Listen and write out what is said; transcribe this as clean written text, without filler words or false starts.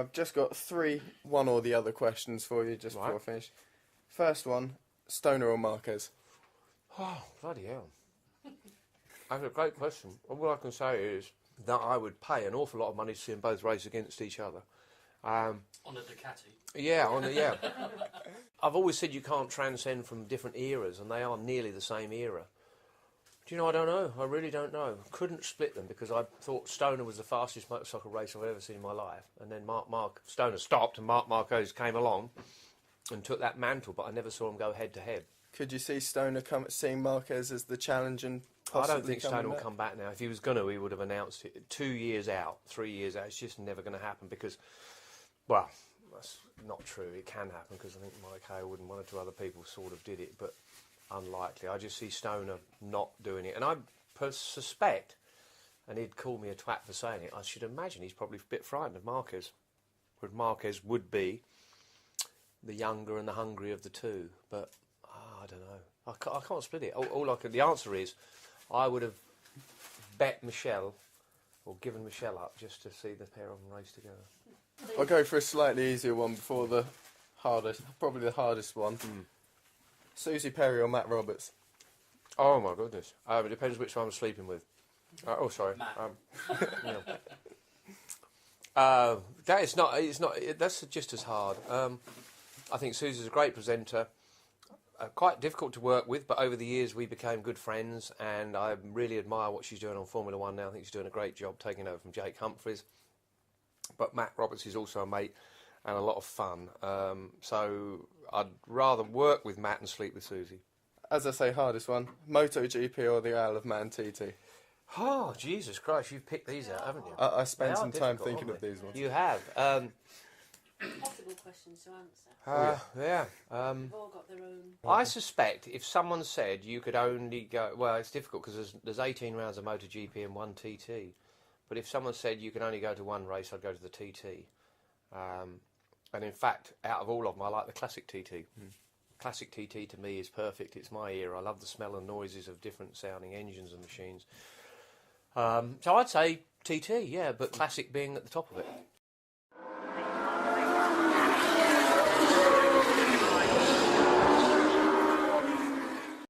I've just got one or the other questions for you just before I finish. First one, Stoner or Marquez? Oh, bloody hell. That's a great question. All I can say is that I would pay an awful lot of money to see them both race against each other. On a Ducati. Yeah, I've always said you can't transcend from different eras, and they are nearly the same era. Do you know, I don't know. I really don't know. Couldn't split them because I thought Stoner was the fastest motorcycle racer I've ever seen in my life. And then Stoner stopped and Marc Marquez came along and took that mantle, but I never saw him go head to head. Could you see Stoner seeing Marquez as the challenge and I don't think Stoner will come back now. If he was going to, he would have announced it 2 years out, 3 years out. It's just never going to happen because, well, that's not true. It can happen because I think Mike Haywood and one or two other people sort of did it, but unlikely. I just see Stoner not doing it. And I suspect, and he'd call me a twat for saying it, I should imagine he's probably a bit frightened of Marquez. Whereas Marquez would be the younger and the hungrier of the two. But I don't know. I can't split it. The answer is I would have bet Michelle or given Michelle up just to see the pair of them race together. I'll go for a slightly easier one before the hardest, probably the hardest one. Susie Perry or Matt Roberts? Oh my goodness. It depends which one I'm sleeping with. Sorry. That's just as hard. I think Susie's a great presenter. Quite difficult to work with, but over the years we became good friends, and I really admire what she's doing on Formula One now. I think she's doing a great job taking over from Jake Humphries. But Matt Roberts is also a mate and a lot of fun. So I'd rather work with Matt and sleep with Susie. As I say, hardest one, MotoGP or the Isle of Man TT? Oh, Jesus Christ, you've picked these out, haven't you? I spent some time thinking of these ones. You have. Possible questions to answer. Yeah. They've all got their own. I suspect if someone said you could only go... Well, it's difficult because there's 18 rounds of MotoGP and one TT. But if someone said you can only go to one race, I'd go to the TT. And in fact, out of all of them, I like the classic TT. Classic TT to me is perfect. It's my era. I love the smell and noises of different sounding engines and machines. So I'd say TT, yeah, but classic being at the top of it.